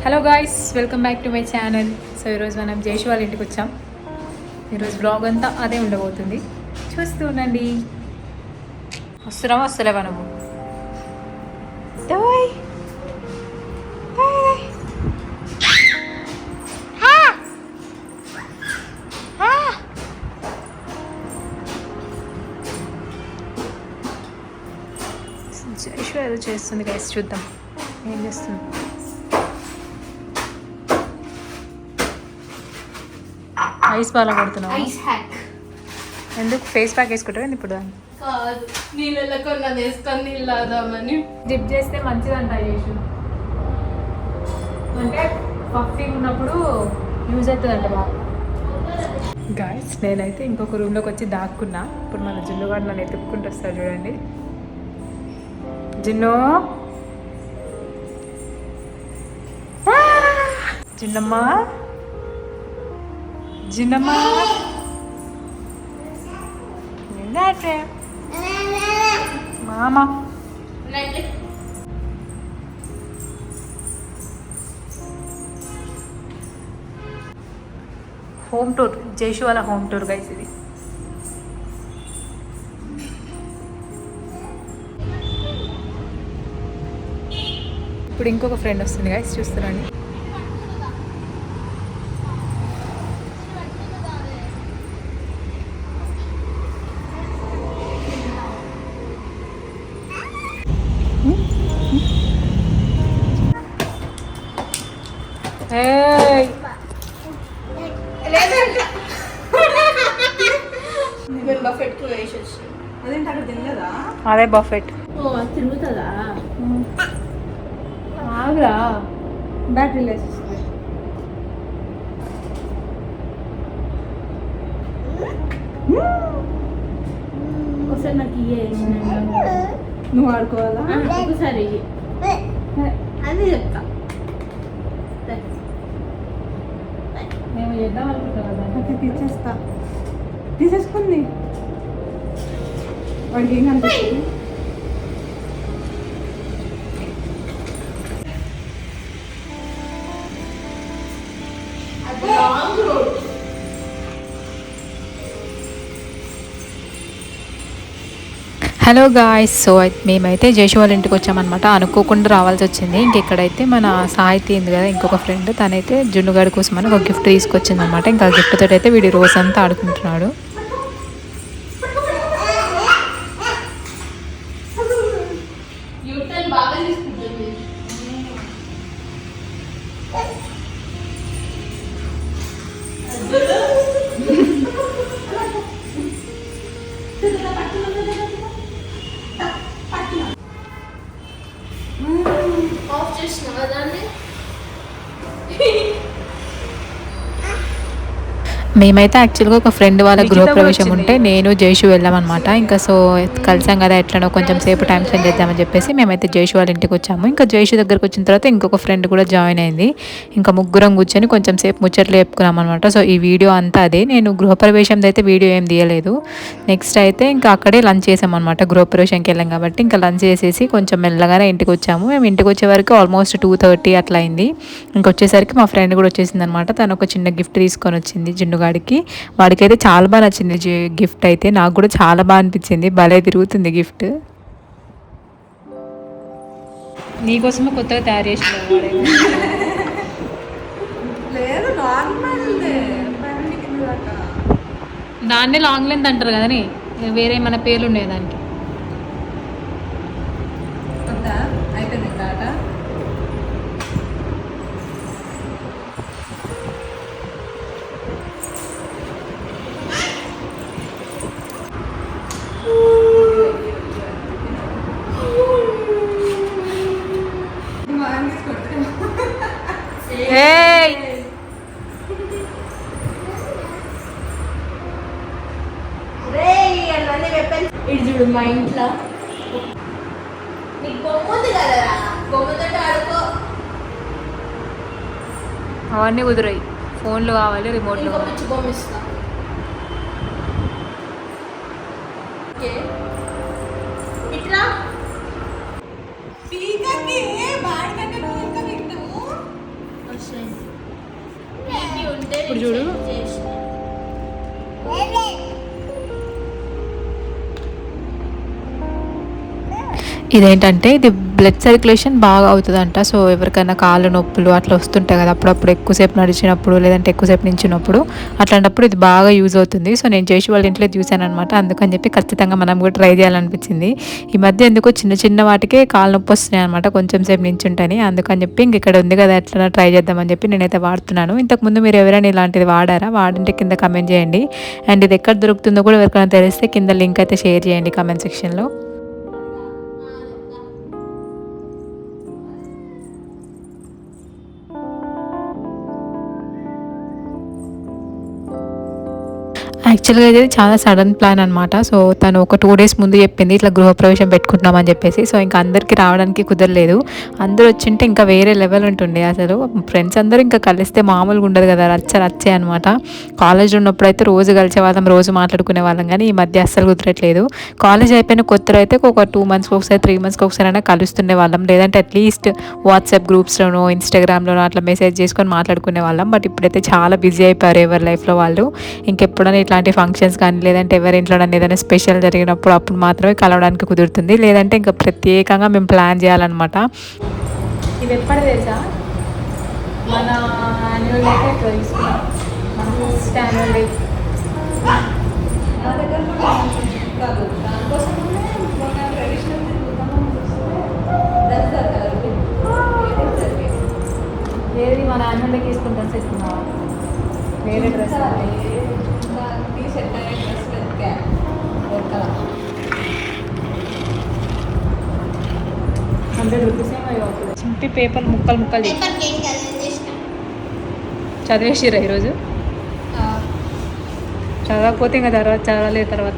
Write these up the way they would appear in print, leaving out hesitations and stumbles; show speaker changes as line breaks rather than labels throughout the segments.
Hello guys, welcome back to my channel. So ఈరోజు మనం జేషు వాళ్ళ ఇంటికి వచ్చాం. ఈరోజు బ్లాగ్ అంతా అదే ఉండబోతుంది, చూస్తూ ఉండండి. వస్తలేవా నువ్వు? జేషు ఏదో చేస్తుంది గైస్, చూద్దాం ఏం చేస్తుంది. ఐస్ బాగా కొడుతున్నావు. ఎందుకు ఫేస్ ప్యాక్ వేసుకుంటావు ఇప్పుడు?
కాదు, నీళ్ళలో కొన్నది వేసుకొని నీళ్ళు తాగుదామని.
డిప్ చేస్తే మంచిదంట చేసు, అంటే పఫీగా ఉన్నప్పుడు యూజ్ అవుతుందంట బాగా. గాయస్, నేనైతే ఇంకొక రూమ్లోకి వచ్చి దాక్కున్నా. ఇప్పుడు మన జిన్నుగాడు నన్ను ఎత్తుక్కుంటూ వస్తాడు, చూడండి. జిన్ను, జిన్నమ్మా, జిన్నమ్మా, మామ. హోమ్ టూర్, జేషు వాళ్ళ హోమ్ టూర్ గైస్ ఇది. ఇప్పుడు ఇంకొక ఫ్రెండ్ వస్తుంది గైస్, చూస్తున్నాండి. అదే బఫెట్.
తిరుగుతుందా?
Agra, battery less.
ఒకసారి నాకు
నువ్వు ఆడుకోవాలా?
ఒకసారి అది చెప్తా.
మేము చేద్దాం అనుకుంటాం,
తీసేస్తా. తీసేసుకుంది, వాడికి ఏం కనిపిస్తుంది?
హలో గాయ్స్, సో మేమైతే జేషు వాళ్ళ ఇంటికి వచ్చామన్నమాట. అనుకోకుండా రావాల్సి వచ్చింది. ఇంకెక్కడైతే మన సాహితీ ఉంది కదా, ఇంకొక ఫ్రెండ్, తనైతే జున్నుగాడి కోసం అని ఒక గిఫ్ట్ తీసుకొచ్చింది అనమాట. ఇంకా గిఫ్ట్ తోటి అయితే వీడి రోజు అంతా ఆడుకుంటున్నాడు. మేమైతే యాక్చువల్గా ఒక ఫ్రెండ్ వాళ్ళ గృహప్రవేశం ఉంటే నేను జేషు వెళ్ళామన్నమాట. ఇంకా సో కలిసాం కదా, ఎట్లనో కొంచెం సేపు టైం స్పెండ్ చేద్దామని చెప్పేసి మేమైతే జేషు వాళ్ళ ఇంటికి వచ్చాము. ఇంకా జేషు దగ్గరకు వచ్చిన తర్వాత ఇంకొక ఫ్రెండ్ కూడా జాయిన్ అయింది. ఇంకా ముగ్గురం కూర్చొని కొంచెం సేపు ముచ్చట్లు చెప్పుకున్నాం అనమాట. సో ఈ వీడియో అంతా అదే. నేను గృహప్రవేశంది అయితే వీడియో ఏం తీయలేదు. నెక్స్ట్ అయితే ఇంకా అక్కడే లంచ్ చేసామన్నమాట. గృహప్రవేశంకి వెళ్ళాం కాబట్టి ఇంకా లంచ్ చేసేసి కొంచెం మెల్లగానే ఇంటికి వచ్చాము. మేము ఇంటికి వచ్చే వరకు ఆల్మోస్ట్ 2:30 అట్లా అయింది. ఇంకొచ్చేసరికి మా ఫ్రెండ్ కూడా వచ్చేసింది అనమాట. తను ఒక చిన్న గిఫ్ట్ తీసుకొని వచ్చింది జిన్నుగాడికి. వాడికైతే చాలా బాగా నచ్చింది గిఫ్ట్ అయితే. నాకు కూడా చాలా బాగా అనిపించింది, భలే తిరుగుతుంది గిఫ్ట్. నీకోసమే కొత్తగా తయారు చేసిన దాన్నే లాంగ్ లెంత్ అంటారు కదా, వేరే మన పేర్లు ఉండే దానికి.
అయిపోయింది టాటా.
ఇటు చూడు, మా ఇంట్లో నీకు బొమ్మ ఉంది కదరా, బొమ్మతో ఆడుకో.
అవన్నీ కుదురాయి, ఫోన్లు కావాలి, రిమోట్లు
కావాలి. బొమ్మ ఇస్తా. ఓకే, ఇట్లా పీకకి బాడకంటే నువ్వు ఇంకా వింటావు.
ఇప్పుడు చూడు ఇదేంటంటే ఇది బ్లడ్ సర్క్యులేషన్ బాగా అవుతుందంట. సో ఎవరికైనా కాళ్ళు నొప్పులు అట్లా వస్తుంటాయి కదా, అప్పుడప్పుడు ఎక్కువసేపు నడిచినప్పుడు లేదంటే ఎక్కువసేపు నించినప్పుడు, అట్లాంటప్పుడు ఇది బాగా యూజ్ అవుతుంది. సో నేను చేసి వాళ్ళ ఇంట్లో చూశాను అనమాట. అందుకని చెప్పి ఖచ్చితంగా మనం కూడా ట్రై చేయాలనిపించింది. ఈ మధ్య ఎందుకో చిన్న చిన్న వాటికే కాళ్ళు నొప్పి వస్తున్నాయి అనమాట, కొంచెం సేపు నించుంటాని. అందుకని చెప్పి ఇంక ఇక్కడ ఉంది కదా ఎట్లా ట్రై చేద్దామని చెప్పి నేనైతే వాడుతున్నాను. ఇంతకుముందు మీరు ఎవరైనా ఇలాంటిది వాడారా? వాడింటే కింద కమెంట్ చేయండి. అండ్ ఇది ఎక్కడ దొరుకుతుందో కూడా ఎవరికైనా తెలిస్తే కింద లింక్ అయితే షేర్ చేయండి కమెంట్ సెక్షన్లో. యాక్చువల్గా ఇది చాలా సడన్ ప్లాన్ అనమాట. సో తను ఒక 2 days ముందు చెప్పింది ఇట్లా గృహప్రవేశం పెట్టుకుంటున్నామని చెప్పేసి. సో ఇంకా అందరికీ రావడానికి కుదరలేదు. అందరూ వచ్చింటే ఇంకా వేరే లెవెల్ ఉంటుండే అసలు. ఫ్రెండ్స్ అందరూ ఇంకా కలిస్తే మామూలుగా ఉండదు కదా, రచ్చే అనమాట. కాలేజ్లో ఉన్నప్పుడు అయితే రోజు కలిసే వాళ్ళం, రోజు మాట్లాడుకునే వాళ్ళం. కానీ ఈ మధ్య అస్సలు కుదరట్లేదు. కాలేజ్ అయిపోయిన కొత్తలో అయితే ఒక 2 monthsకి ఒకసారి 3 monthsకి ఒకసారి అయినా కలుస్తుండే వాళ్ళం. లేదంటే అట్లీస్ట్ వాట్సాప్ గ్రూప్స్లోనో ఇన్స్టాగ్రామ్లోనో అట్లా మెసేజ్ చేసుకొని మాట్లాడుకునే వాళ్ళం. బట్ ఇప్పుడైతే చాలా బిజీ అయిపోయారు ఎవరి లైఫ్లో వాళ్ళు. ఇంకెప్పుడైనా ఇట్లాంటి ఫంక్షన్స్ కానీ లేదంటే ఎవరి ఇంట్లో ఏదైనా స్పెషల్ జరిగినప్పుడు అప్పుడు మాత్రమే కలవడానికి కుదురుతుంది. లేదంటే ఇంకా ప్రత్యేకంగా మేము ప్లాన్ చేయాలన్నమాట. ఇది ఎప్పుడు తెలుసా, మన యాన్యువల్ డే ఇట్లా తీసుకున్నాం. మన ఫస్ట్ యాన్యువల్ డే
నా దగ్గర కూడా కాదు, దానికోసమే మొన్న ట్రెడిషనల్ డ్రెస్ దొరకదు.
ఏది మన యాన్యువల్ డేకి తీసుకుని డ్రెస్ వేసుకున్నావా? వేరే డ్రెస్
టీ షర్ట్ అనే డ్రెస్ వెతికా దొరకలా.
100 rupees ఏమో అవుతుంది. చింపి పేపర్ ముక్కలు చేసి చదివేసిరా ఈరోజు? చదవకపోతే ఇంకా తర్వాత చదవలేదు. తర్వాత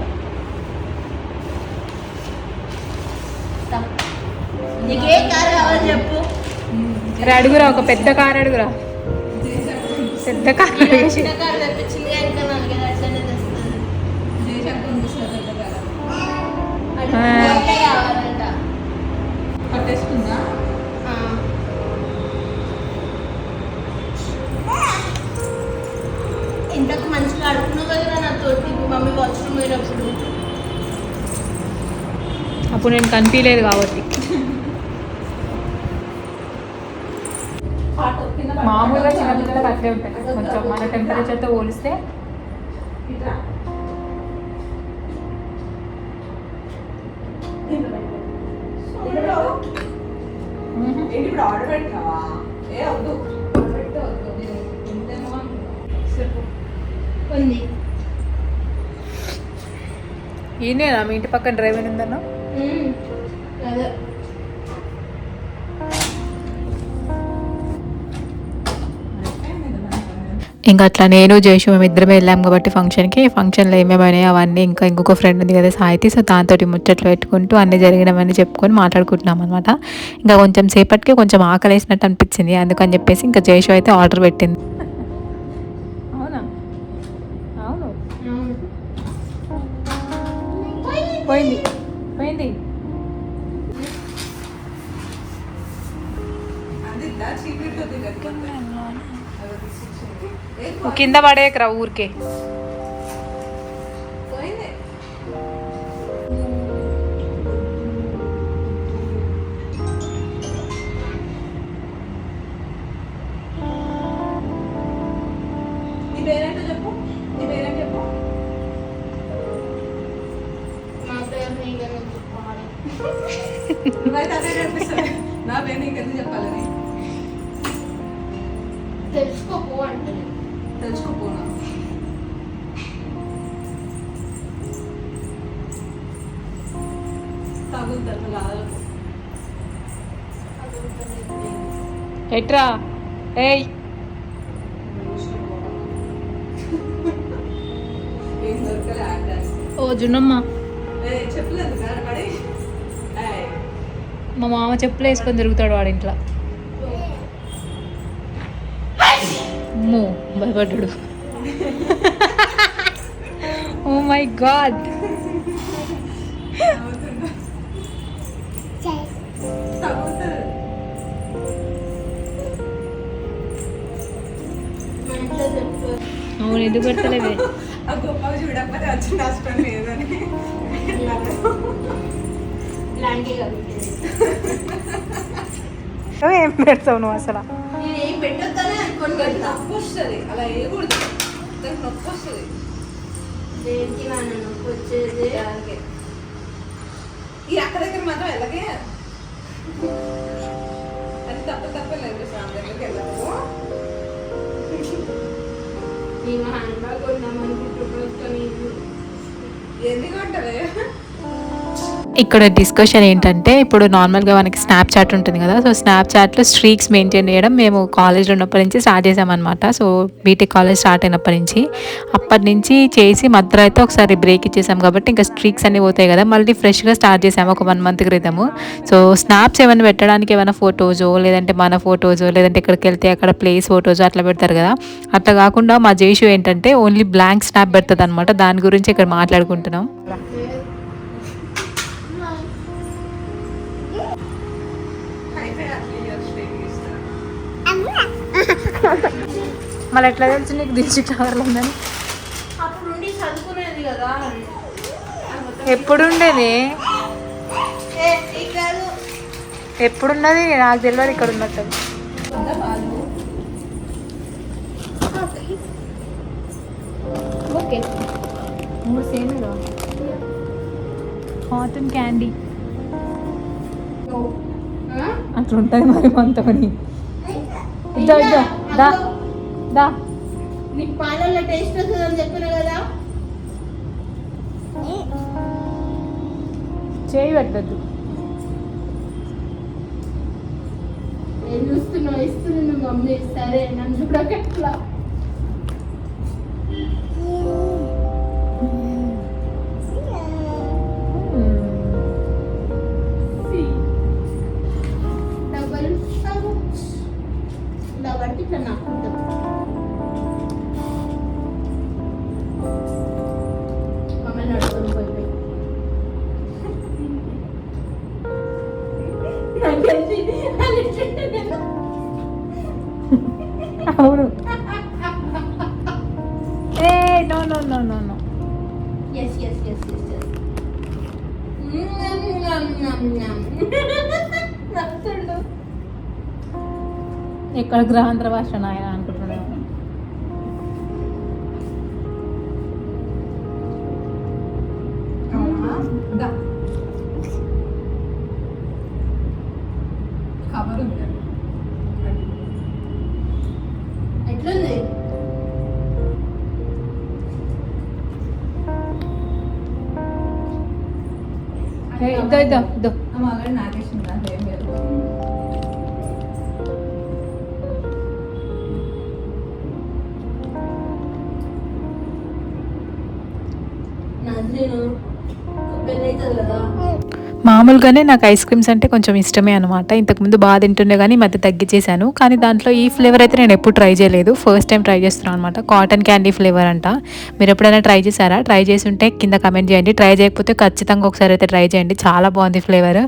చెప్పు.
అడుగురా, ఒక పెద్ద కారు అడుగురా. పెద్ద కారు అడిగేసి
పట్టేసుకుందా?
ఇంతకు మంచిగా అడుగుతున్నావు కదా నాతో మమ్మీ వాష్రూమ్ పోయినప్పుడు.
అప్పుడు నేను కనిపించలేదు కాబట్టి. మామూలుగా చిన్నపిల్లలకు అట్లే ఉంటాయి కొంచెం, మన టెంపరేచర్తో పోలిస్తే.
ఇప్పుడు ఆర్డర్ పెట్టినావా? ఏ వద్దు, ఆర్డర్ పెడితే వద్దు. నేను ఇంతేమో చెప్పు
ఉంది.
ఈయనేనా మీ ఇంటి పక్కన డ్రైవర్ ఉందన్నా?
అదే
ఇంకా అట్లా నేను జేషు మేము ఇద్దరమే వెళ్ళాం కాబట్టి ఫంక్షన్లో ఏమేమైనా అవన్నీ ఇంకా ఇంకొక ఫ్రెండ్ ఉంది కదా సాహితి. సో దాంతో ముచ్చట్లు పెట్టుకుంటూ అన్నీ జరిగినవన్నీ చెప్పుకొని మాట్లాడుకుంటున్నాం అనమాట. ఇంకా కొంచెం సేపటికి కొంచెం ఆకలి వేసినట్టు అనిపించింది. అందుకని చెప్పేసి ఇంకా జేషు అయితే ఆర్డర్ పెట్టింది. అవునా? అవును, పోయింది పోయింది. కింద పడేకరా ఊరికే.
నీ పేరేంటో చెప్పు, నీ పేరేంటో చెప్పు.
నా పేరు నీకనే చెప్పాలి.
నువ్వైతే అదే కనిపిస్తుంది. నా పేరు నీకు ఎందుకు చెప్పాలని?
తెలుసుకోపో అంటే
తెలుసుకోపోనా? తగులుతుంది కాదు.
ఎట్రా ఏయ్
ఏం దొరకలే ఆడాలి.
ఓ జున్నమ్మ,
చెప్పలేదు కదా పడి.
మా మామ చెప్పులు వేసుకొని తిరుగుతాడు వాడి ఇంట్లో. అమ్మో భయపడ్డాడు. Oh my god.
మన ఇంట్లో చెప్తారు.
అవును, ఎందుకు పెడతలేవే?
ఆ గొప్పగా చూడకపోతే వచ్చి నష్టం లేదని
ఇలాంటివి కాదు.
ఏం పెడతావు నువ్వు అసలు?
నేను ఏం పెట్టొద్దనే అనుకోని పెడతా.
నొప్పి వస్తుంది అలా వేయకూడదు, దానికి నొప్పి వస్తుంది.
దేనికి నాన్న నొప్పి వచ్చేది?
దానికే ఈ అక్క దగ్గర మాత్రం ఎలాగే అది తప్పలేదు సార్ దగ్గరికి వెళ్ళకు.
నేను హ్యాండ్ బ్యాగ్ కొన్నామనుకుంటున్నాను.
ఎందుకు అంటారే?
ఇక్కడ డిస్కషన్ ఏంటంటే, ఇప్పుడు నార్మల్గా మనకి స్నాప్ చాట్ ఉంటుంది కదా, సో స్నాప్ చాట్లో స్ట్రీక్స్ మెయింటైన్ చేయడం మేము కాలేజ్లో ఉన్నప్పటి నుంచి స్టార్ట్ చేసామన్నమాట. సో బీటెక్ కాలేజ్ స్టార్ట్ అయినప్పటి నుంచి అప్పటి నుంచి చేసి మధ్యలో అయితే ఒకసారి బ్రేక్ ఇచ్చేసాం కాబట్టి ఇంకా స్ట్రీక్స్ అన్నీ పోతాయి కదా, మళ్ళీ ఫ్రెష్గా స్టార్ట్ చేసాము ఒక 1 month క్రితము. సో స్నాప్స్ ఏమైనా పెట్టడానికి ఏమైనా ఫొటోజో లేదంటే మన ఫొటోజో లేదంటే ఎక్కడికి వెళ్తే అక్కడ ప్లేస్ ఫొటోజో అట్లా పెడతారు కదా, అట్లా కాకుండా మా జేషు ఏంటంటే ఓన్లీ బ్లాంక్ స్నాప్ పెడుతుంది అనమాట. దాని గురించి ఇక్కడ మాట్లాడుకుంటున్నాం. మళ్ళీ ఎట్లా తెలుసు నీకు దించి కవర్లు ఉందని?
అప్పుడు నుండి చదువుకునేది కదా.
ఎప్పుడుండేది?
కాదు
ఎప్పుడున్నది నాకు తెలియదు ఇక్కడ ఉన్నట్టు.
ఓకే.
3 సేనులు కాటన్ క్యాండీ అట్లా ఉంటుంది మరి మనతోని. దా దా దా
నీకు పాలల్లో టేస్ట్ వస్తుందని చెప్పిన కదా.
చేయి పెట్టద్దు.
ఏం చూస్తున్నావు? ఇస్తుంది మమ్మీ. సరే నన్ను చూడకట్లా. ఇలా పడితే ఇట్లా నాకుంటుంది. మమ్మల్ని నడుపుకొని పోయిపోయి
అవును. ఏ no no no no no.
Yes yes yes yes yes. నడుతుండు.
ఎక్కడ గ్రహాంతర భాష నాయన అనుకుంటున్నాను.
కవర్ ఉంది
ఎట్లుంది?
ఇద్దో ఇద్దో ఇద్దో.
ఆల్రెడీ నాకేసింది ఏం లేదు.
నన్ను పెళ్ళి అవుతుంది కదా.
మామూలుగానే నాకు ఐస్ క్రీమ్స్ అంటే కొంచెం ఇష్టమే అనమాట. ఇంతకుముందు బాగా తింటుండే కానీ ఈ మధ్య తగ్గించేశాను. కానీ దాంట్లో ఈ ఫ్లేవర్ అయితే నేను ఎప్పుడు ట్రై చేయలేదు, ఫస్ట్ టైం ట్రై చేస్తున్నాను అనమాట. కాటన్ క్యాండీ ఫ్లేవర్ అంట. మీరు ఎప్పుడైనా ట్రై చేశారా? ట్రై చేసి ఉంటే కింద కమెంట్ చేయండి. ట్రై చేయకపోతే ఖచ్చితంగా ఒకసారి అయితే ట్రై చేయండి. చాలా బాగుంది ఫ్లేవర్.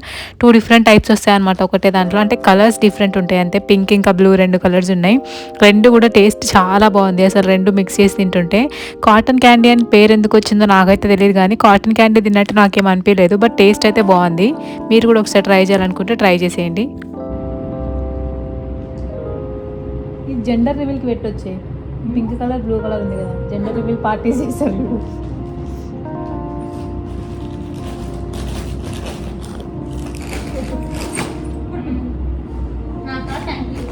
2 different టైప్స్ వస్తాయి అనమాట ఒకటే దాంట్లో. అంటే కలర్స్ డిఫరెంట్ ఉంటాయి అంతే. పింక్ ఇంకా బ్లూ 2 కలర్స్ ఉన్నాయి. 2 కూడా టేస్ట్ చాలా బాగుంది అసలు. 2 మిక్స్ చేసి తింటుంటే. కాటన్ క్యాండీ అని పేరు ఎందుకు వచ్చిందో నాకైతే తెలియదు కానీ కాటన్ క్యాండీ తిన్నట్టు నాకేం అనిపించలేదు. బట్ టేస్ట్ అయితే బాగుంది. మీరు కూడా ఒకసారి ట్రై చేయాలనుకుంటే ట్రై చేసేయండి. ఈ జెండర్ రివీల్కి పెట్టొచ్చే. పింక్ కలర్ బ్లూ కలర్ ఉంది కదా, జెండర్ రివీల్ పార్టీస్ చేస్తారు.
Thank you.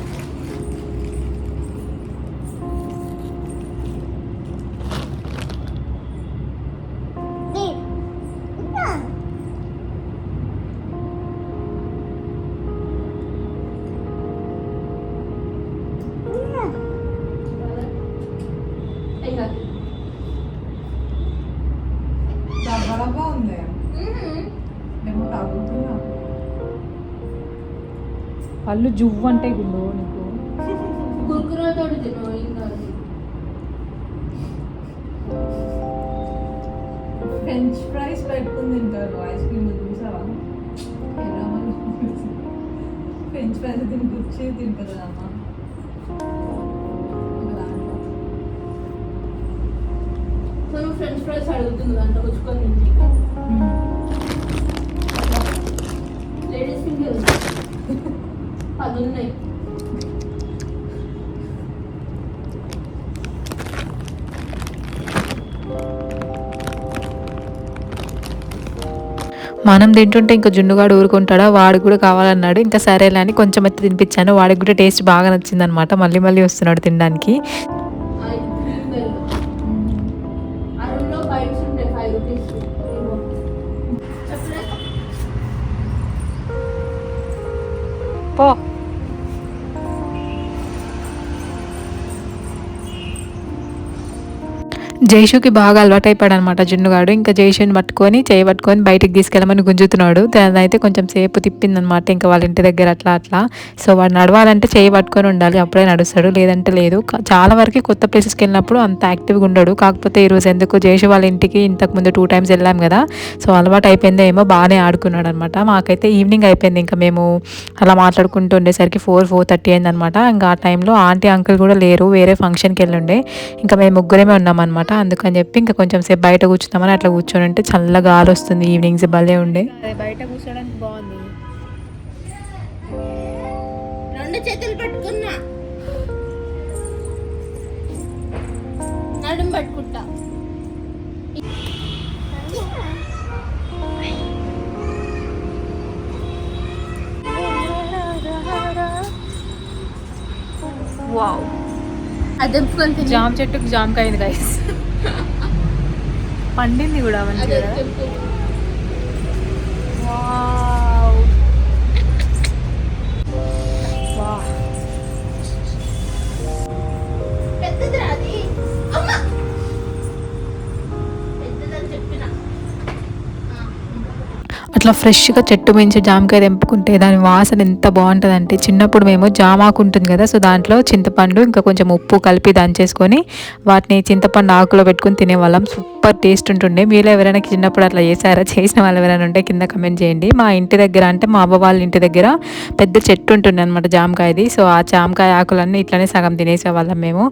డబ్బా ఉంది మేము తాగుతున్నాం.
పళ్ళు జువ్వు అంటే గుండు నీకు.
కుర్కురేతో తిను ఇంకా.
ఫ్రెంచ్ ఫ్రైస్ పెట్టుకుని తింటారు. ఐస్ క్రీమ్ చూసావా? ఫ్రెంచ్ ఫ్రైస్ తిని గుర్చి తింటుంది అమ్మ.
ఫ్రెంచ్ ఫ్రైస్ అడుగుతుంది దాంట్లో వచ్చుకొని లేడీస్ ఫింగర్ 10 ఉన్నాయి.
మనం తింటుంటే ఇంకా జున్నుగాడు ఊరుకుంటాడా, వాడికి కూడా కావాలన్నాడు. ఇంకా సరేలే అని కొంచెం అయితే తినిపించాను. వాడికి కూడా టేస్ట్ బాగా నచ్చిందనమాట. మళ్ళీ మళ్ళీ వస్తున్నాడు తినడానికి. పో జైషుకి బాగా అలవాటు అయిపోయాడు అనమాట జున్నుగాడు. ఇంకా జైషుని పట్టుకొని పట్టుకొని బయటికి తీసుకెళ్ళమని గుంజుతున్నాడు. దానైతే కొంచెం సేపు తిప్పిందనమాట ఇంకా వాళ్ళ ఇంటి దగ్గర అట్లా. సో వాడు నడవాలంటే పట్టుకొని ఉండాలి, అప్పుడే నడుస్తాడు, లేదంటే లేదు. చాలా వరకు కొత్త ప్లేసెస్కి వెళ్ళినప్పుడు అంత యాక్టివ్గా ఉండడు. కాకపోతే ఈరోజు ఎందుకు జైషు వాళ్ళ ఇంటికి ఇంతకుముందు 2 times వెళ్ళాం కదా, సో అలవాటు అయిపోయిందో ఏమో, బాగానే ఆడుకున్నాడు అనమాట. మాకైతే ఈవినింగ్ అయిపోయింది. ఇంకా మేము అలా మాట్లాడుకుంటూ ఉండేసరికి 4:30 అయిందనమాట. ఇంకా ఆ టైంలో ఆంటీ అంకుల్ కూడా లేరు, వేరే ఫంక్షన్కి వెళ్ళుండే. ఇంకా మేము ముగ్గురమే ఉన్నామన్నమాట. అందుకని చెప్పి ఇంకా కొంచెం సేపు బయట కూర్చుందామని అట్లా కూర్చొని ఉంటే చల్ల గాలి వస్తుంది. ఈవినింగ్స్ భలే ఉండే.
బయట కూర్చోడానికి బాగుంది. 2 చేతులు పట్టుకున్నా, నడుము పట్టుకుంటా.
వావ్,
అదే
జామ చెట్టుకు జామకాయ అయింది గైస్. పండింది కూడా మంచిగా. వావ్ వావ్,
పెద్దది రాది అమ్మా, పెద్దదని చెప్పిన.
అట్లా ఫ్రెష్గా చెట్టు మించి జామకాయ తెంపుకుంటే దాని వాసన ఎంత బాగుంటుందంటే, చిన్నప్పుడు మేము జామాకు ఉంటుంది కదా, సో దాంట్లో చింతపండు ఇంకా కొంచెం ఉప్పు కలిపి దంచేసుకొని వాటిని చింతపండు ఆకులో పెట్టుకుని తినేవాళ్ళం. సూపర్ టేస్ట్ ఉంటుండే. మీరు ఎవరైనా చిన్నప్పుడు అట్లా చేశారా? చేసిన వాళ్ళు ఎవరైనా ఉంటే కింద కమెంట్ చేయండి. మా ఇంటి దగ్గర అంటే మా అవ్వ వాళ్ళ ఇంటి దగ్గర పెద్ద చెట్టు ఉంటుంది అనమాట జామకాయది. సో ఆ జామకాయ ఆకులన్నీ ఇట్లనే సగం తినేసేవాళ్ళం మేము.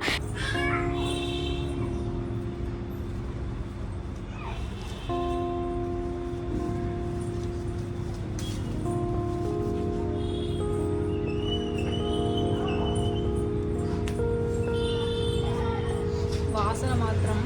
వాసన మాత్రం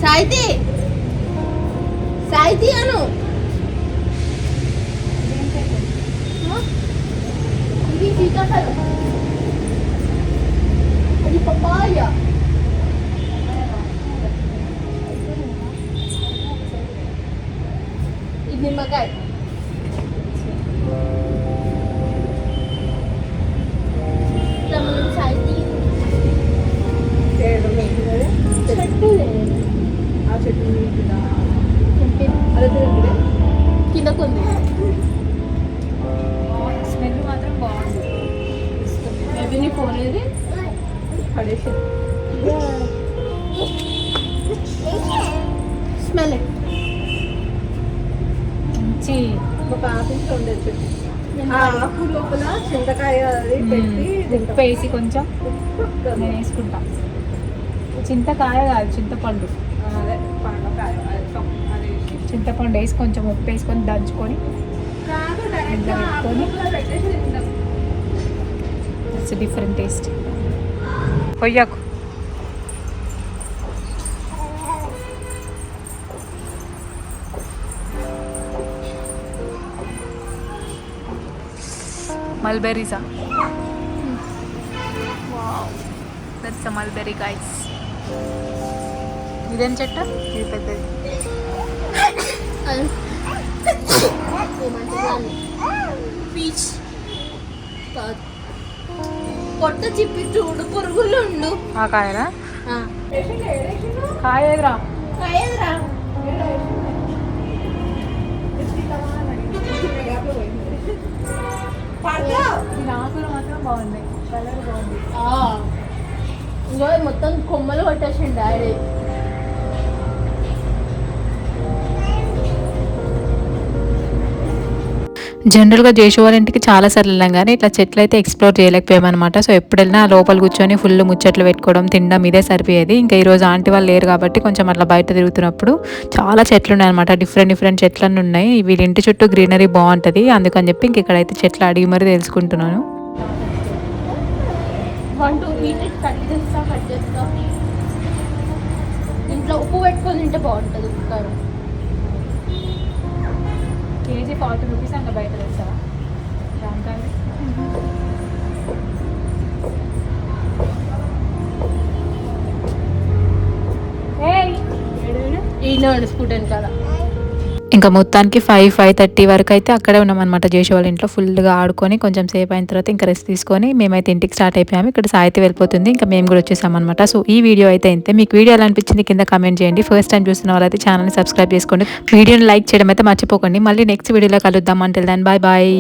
సాయితి సాయితి అను. ఇది సీతాఫలం, అది పపాయ, ఇది నిమ్మకాయ. సాయితి చెట్టు కింద కొంది.
స్మెల్ మాత్రం బాగుంది.
మేబీ నీ ఫోన్ ఏది పడేసి స్మెల్
మంచి
ఒక ఆఫీస్లో ఉండేది చెట్టు. ఆ ఆకు లోపల చింతకాయ అది పెట్టి
ఉప్పు వేసి కొంచెం నేను వేసుకుంటా. చింతకాయ కాదు, చింతపండు.
అదే పండుకాయ అది
చింతపండు వేసి కొంచెం ఉప్పు వేసుకొని దంచుకొని
కాదు
ఇంట్లో పెట్టుకొని
పెట్టేసి తింటాం.
It's different taste. కొయ్యకు మల్బెరీసా? Wow, that's a mulberry guys. ఇదేం చెట్టు? ఇది పెద్దది.
పీచ్ కాదు, పొట్ట చిప్పి చూడు, పురుగులు ఉండు.
ఆ కాయరా? కాయ ఏదిరా?
మొత్తం కొమ్మలు పట్టేసిండు డాడీ.
జనరల్గా జేషు వాళ్ళ ఇంటికి చాలా సార్లు వెళ్ళాం కానీ ఇట్లా చెట్లు అయితే ఎక్స్ప్లోర్ చేయలేకపోయామన్నమాట. సో ఎప్పుడు వెళ్ళినా లోపల కూర్చొని ఫుల్ ముచ్చట్లు పెట్టుకోవడం తినడం ఇదే సరిపోయేది. ఇంకా ఈరోజు ఆంటీ వాళ్ళు లేరు కాబట్టి కొంచెం అట్లా బయట తిరుగుతున్నప్పుడు చాలా చెట్లు ఉన్నాయి అనమాట. డిఫరెంట్ చెట్లన్నీ ఉన్నాయి. వీళ్ళ ఇంటి చుట్టూ గ్రీనరీ బాగుంటుంది, అందుకని చెప్పి ఇంక ఇక్కడైతే చెట్లు అడిగి మరీ తెలుసుకుంటున్నాను.
1 2 పీసెస్ కట్ చేస్తా. ఇంట్లో ఉప్పు పెట్టుకొని తింటే బాగుంటుంది. ఉప్పు కారం
కేజీ 40 రూపీస్ అంత బయట తెస్తావా?
ఈయన స్కూట్ వెనకాల.
ఇంకా మొత్తానికి 5:30 వరకు అయితే అక్కడే ఉన్నామన్నమాట. జేషు వాళ్ళ ఇంట్లో ఫుల్గా ఆడుకొని కొంచెం సేపు అయిన తర్వాత ఇంకా రెస్ట్ తీసుకొని మేమైతే ఇంటికి స్టార్ట్ అయిపోయాము. ఇక్కడ సాయితే వెళ్ళిపోతుంది, ఇంకా మేము కూడా వచ్చేసామన్నమాట. సో ఈ వీడియో అయితే ఇంతే. మీకు వీడియో ఎలా అనిపించింది కింద కామెంట్ చేయండి. ఫస్ట్ టైం చూస్తున్న వాళ్ళైతే ఛానల్ని సబ్స్క్రైబ్ చేసుకోండి. వీడియోని లైక్ చేయడం అయితే మర్చిపోకండి. మళ్ళీ నెక్స్ట్ వీడియోలో కలుద్దాం. Until then bye bye.